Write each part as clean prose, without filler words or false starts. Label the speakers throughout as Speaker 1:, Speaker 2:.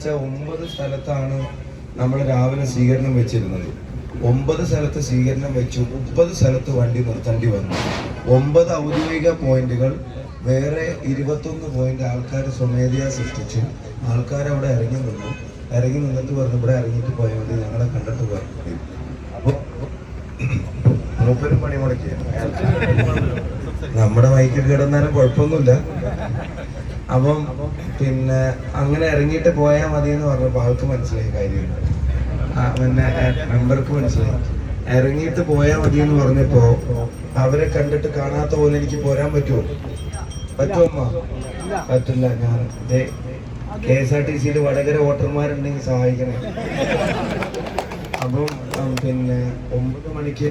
Speaker 1: 9 സ്ഥലത്താണ് നമ്മൾ രാവിലെ സ്വീകരണം വെച്ചിരുന്നത്. 9 സ്ഥലത്ത് സ്വീകരണം വെച്ചു, 30 സ്ഥലത്ത് വണ്ടി നിർത്തേണ്ടി വന്നു. 9 ഔദ്യോഗിക പോയിന്റുകൾ, വേറെ 21 പോയിന്റ് ആൾക്കാർ സ്വമേധയാ സൃഷ്ടിച്ചു. ആൾക്കാർ അവിടെ ഇറങ്ങി നിന്നിട്ട് പറഞ്ഞു ഇവിടെ ഇറങ്ങിയിട്ട് പോയാൽ മതി, ഞങ്ങളെ കണ്ടിട്ട് പോയാൽ മതി. അപ്പോൾ മൂപ്പരും പണി മുടക്കിയാണ്. നമ്മുടെ മൈക്കിൽ കിടന്നാലും കുഴപ്പമൊന്നുമില്ല. അപ്പം പിന്നെ അങ്ങനെ ഇറങ്ങിയിട്ട് പോയാൽ മതി എന്ന് പറഞ്ഞപ്പോൾ ആൾക്ക് മനസ്സിലായി കാര്യമുണ്ട്. പിന്നെ മെമ്പർക്ക് മനസ്സിലായി. ഇറങ്ങിയിട്ട് പോയാൽ മതി എന്ന് പറഞ്ഞപ്പോ അവരെ കണ്ടിട്ട് കാണാത്ത പോലെ എനിക്ക് പോരാൻ പറ്റുമോ? പറ്റുമോ? പറ്റില്ല. ഞാൻ KSRTC വടകര വോട്ടർമാരുണ്ടെങ്കിൽ സഹായിക്കണേ. അപ്പം പിന്നെ 9 മണിക്ക്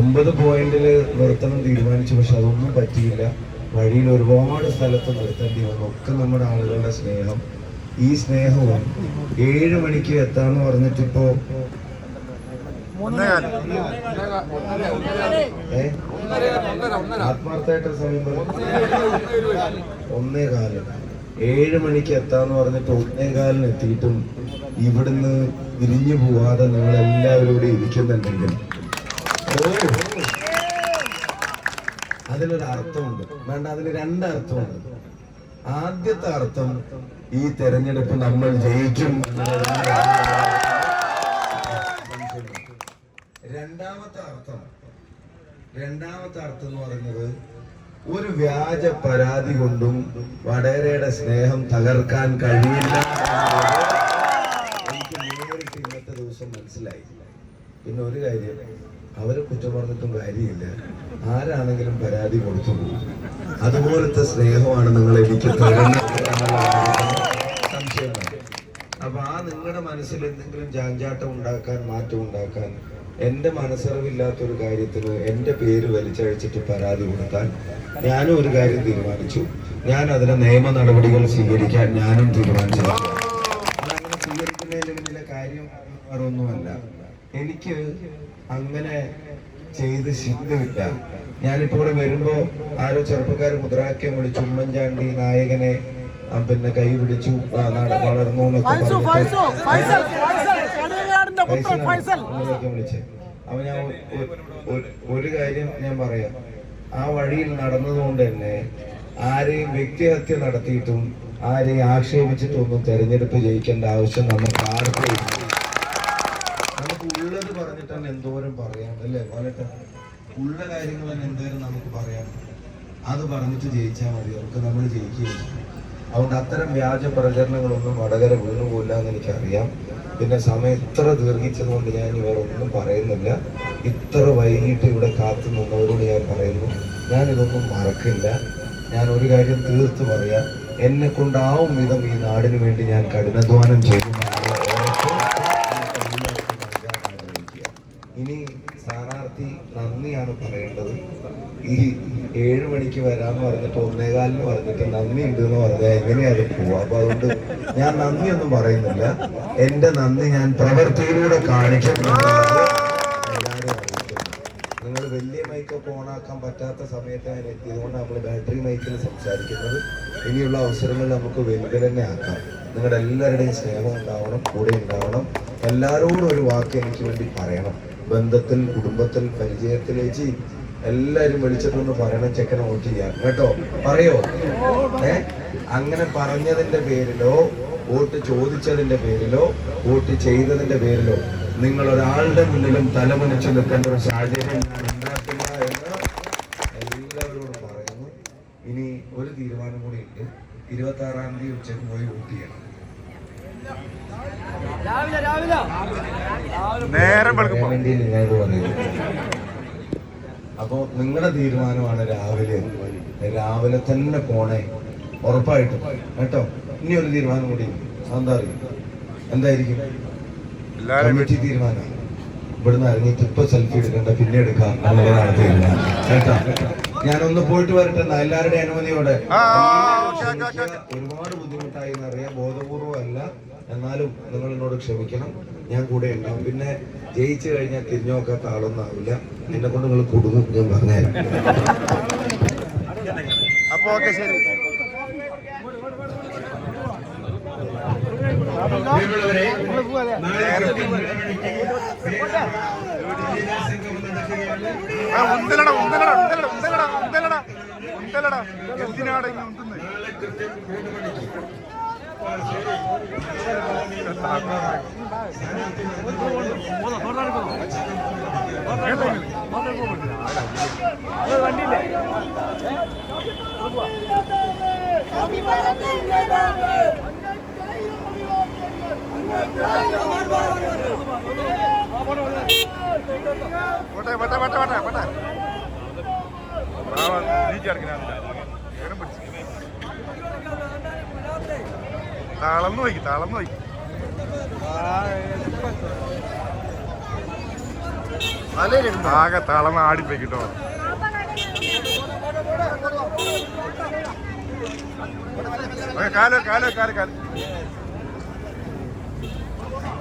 Speaker 1: 9 പോയിന്റിൽ നിർത്തണം തീരുമാനിച്ചു. പക്ഷെ അതൊന്നും പറ്റിയില്ല. വഴിയിൽ ഒരുപാട് സ്ഥലത്ത് നിർത്തേണ്ടി വന്നു. ഒക്കെ നമ്മുടെ ആളുകളുടെ സ്നേഹം. ഈ സ്നേഹവും 7 മണിക്ക് എത്താന്ന് പറഞ്ഞിട്ടിപ്പോ ആത്മാർത്ഥമായിട്ട് സമയം 1:15. 7 മണിക്ക് എത്താന്ന് പറഞ്ഞിട്ട് 1:15 എത്തിയിട്ടും ഇവിടുന്ന് തിരിഞ്ഞു പോവാതെ നിങ്ങൾ എല്ലാവരും ഇവിടെ ഇരിക്കുന്നുണ്ടെങ്കിൽ അതിലൊരു അർത്ഥമുണ്ട്. വേണ്ട, അതിന് 2 അർത്ഥമുണ്ട്. ആദ്യത്തെ അർത്ഥം ഈ തെരഞ്ഞെടുപ്പ് നമ്മൾ ജയിക്കും. രണ്ടാമത്തെ അർത്ഥം എന്ന് പറയുന്നത് ഒരു വ്യാജ പരാതി കൊണ്ടും വടകരയുടെ സ്നേഹം തകർക്കാൻ കഴിയില്ല. എനിക്ക് നേരിട്ട് ഇന്നത്തെ ദിവസം മനസ്സിലായി. പിന്നെ ഒരു കാര്യം, അവരെ കുറ്റം പറഞ്ഞിട്ടും കാര്യമില്ല. ആരാണെങ്കിലും പരാതി കൊടുത്തു പോകും. അതുപോലത്തെ സ്നേഹമാണ് നിങ്ങൾ എനിക്ക് സംശയമാണ്. അപ്പൊ നിങ്ങളുടെ മനസ്സിൽ എന്തെങ്കിലും ചാഞ്ചാട്ടം ഉണ്ടാക്കാൻ, മാറ്റം ഉണ്ടാക്കാൻ, എന്റെ മനസ്സറിവില്ലാത്തൊരു കാര്യത്തിന് എന്റെ പേര് വലിച്ചഴിച്ചിട്ട് പരാതി കൊടുക്കാൻ ഞാനും ഒരു കാര്യം തീരുമാനിച്ചു. ഞാൻ അതിന് നിയമ നടപടികൾ സ്വീകരിക്കാൻ ഞാനും തീരുമാനിച്ചു. അതങ്ങനെ സ്വീകരിക്കുന്നതിന് പിന്നിലെ കാര്യം വേറൊന്നുമല്ല. എനിക്ക് അങ്ങനെ ചെയ്ത് ശീലമില്ല. ഞാനിപ്പോ ഇവിടെ വരുമ്പോ ആരോ ചെറുപ്പക്കാർ മുദ്രാവാക്യം വിളിച്ചു, ഉമ്മൻചാണ്ടി നായകനെ പിന്നെ കൈ പിടിച്ചു വളർന്നു എന്നൊക്കെ വിളിച്ച്. അപ്പൊ ഞാൻ ഒരു കാര്യം ഞാൻ പറയാം. ആ വഴിയിൽ നടന്നതുകൊണ്ട് തന്നെ ആരെയും വ്യക്തിഹത്യ നടത്തിയിട്ടും ആരെയും ആക്ഷേപിച്ചിട്ടൊന്നും തെരഞ്ഞെടുപ്പ് ജയിക്കേണ്ട ആവശ്യം നമുക്ക് ആർക്കും ഇല്ല. നമുക്ക് ഉള്ളത് പറഞ്ഞിട്ട് തന്നെ എന്തോരം പറയാം അല്ലേ? പലട്ട് ഉള്ള കാര്യങ്ങൾ തന്നെ എന്തോരം നമുക്ക് പറയാം. അത് പറഞ്ഞിട്ട് ജയിച്ചാൽ മതി, അവർക്ക് നമ്മൾ ജയിക്കുകയും. അതുകൊണ്ട് അത്തരം വ്യാജ പ്രചരണങ്ങളൊന്നും വടകര വീണുപോയില്ല എന്ന് എനിക്കറിയാം. പിന്നെ സമയം ഇത്ര ദീർഘിച്ചതുകൊണ്ട് ഞാൻ വേറെ ഒന്നും പറയുന്നില്ല. ഇത്ര വൈകിട്ട് ഇവിടെ കാത്തു നിന്നവരോട് ഞാൻ പറയുന്നു, ഞാനിതൊന്നും മറക്കില്ല. ഞാൻ ഒരു കാര്യം തീർത്ത് പറയാം, എന്നെ കൊണ്ടാവും വിധം ഈ നാടിന് വേണ്ടി ഞാൻ കഠിനാധ്വാനം ചെയ്തു. ഇനി സ്ഥാനാർത്ഥി നന്ദിയാണ് പറയേണ്ടത്. ഈ 7 മണിക്ക് വരാന്ന് പറഞ്ഞിട്ട് 1:15 പറഞ്ഞിട്ട് നന്ദി ഉണ്ട് എന്ന് പറഞ്ഞാൽ എങ്ങനെയാ അത് പോവാ? അപ്പൊ അതുകൊണ്ട് ഞാൻ നന്ദിയൊന്നും പറയുന്നില്ല. എന്റെ നന്ദി ഞാൻ പ്രവൃത്തിയിലൂടെ കാണിക്കും. നിങ്ങൾ വലിയ മൈക്കൊക്കെ ഓണാക്കാൻ പറ്റാത്ത സമയത്ത് ഞാൻ എത്തിയതുകൊണ്ട് നമ്മൾ ബാറ്ററി മൈക്കിൽ സംസാരിക്കുന്നത്. ഇനിയുള്ള അവസരങ്ങൾ നമുക്ക് വലുത് തന്നെ ആക്കാം. നിങ്ങളുടെ എല്ലാവരുടെയും സ്നേഹം ഉണ്ടാവണം, കൂടെ ഉണ്ടാവണം. എല്ലാവരോടും ഒരു വാക്ക് എനിക്ക് വേണ്ടി പറയണം. ബന്ധത്തിൽ, കുടുംബത്തിൽ, പരിചയത്തിലേക്ക് എല്ലാരും വിളിച്ചിട്ടൊന്ന് പറയണം, ചെക്കനെ വോട്ട് ചെയ്യാൻ കേട്ടോ. പറയോ? അങ്ങനെ പറഞ്ഞതിന്റെ പേരിലോ, വോട്ട് ചോദിച്ചതിന്റെ പേരിലോ, വോട്ട് ചെയ്തതിന്റെ പേരിലോ നിങ്ങൾ ഒരാളുടെ മുന്നിലും തലമുനിച്ച് നിൽക്കേണ്ട ഒരു സാഹചര്യം ഞാൻ ഉണ്ടാക്കില്ല എന്ന് എല്ലാവരോടും പറയുന്നു. ഇനി ഒരു തീരുമാനം കൂടി ഉണ്ട്. 26-ാം തീയതി ഉച്ചയ്ക്ക് പോയി വോട്ട് ചെയ്യണം. അപ്പോ നിങ്ങളുടെ തീരുമാനമാണ് രാവിലെ തന്നെ പോണേ, ഉറപ്പായിട്ടും കേട്ടോ. ഇനി ഒരു തീരുമാനം കൂടി. എന്തായിരിക്കും? കമ്മിറ്റി തീരുമാനം. ഇവിടുന്ന് ഇറങ്ങിയിട്ട് ഇപ്പൊ സെൽഫി എടുക്കണ്ട, പിന്നെ എടുക്കാം എന്നുള്ളതാണ് തീരുമാനം കേട്ടോ. ഞാനൊന്ന് പോയിട്ട് വരട്ടെ എല്ലാവരുടെയും അനുമതിയോടെ. ഒരുപാട് ബുദ്ധിമുട്ടായി എന്നറിയാം, ബോധപൂർവം അല്ല. എന്നാലും നിങ്ങൾ എന്നോട് ക്ഷമിക്കണം, ഞാൻ കൂടെ ഉണ്ടാവും. പിന്നെ ജയിച്ചു കഴിഞ്ഞാൽ തിരിഞ്ഞു നോക്കാത്ത ആളൊന്നും ആവില്ല. എന്നെ കൊണ്ട് നിങ്ങൾ കുടുങ്ങും, ഞാൻ പറഞ്ഞുതരാം. അപ്പൊ ഓക്കെ, ശരി. പ്രിയമുള്ളവരെ, നാളെ കൃത്യം 3 മണിക്ക് സംഗമം നടക്കുകയാണ്. നാളെ കൃത്യം 3 മണിക്ക്
Speaker 2: താളന്നു പോയി ആകെ തളർന്ന് ആടിപ്പോയി കിട്ടോ. കാലോ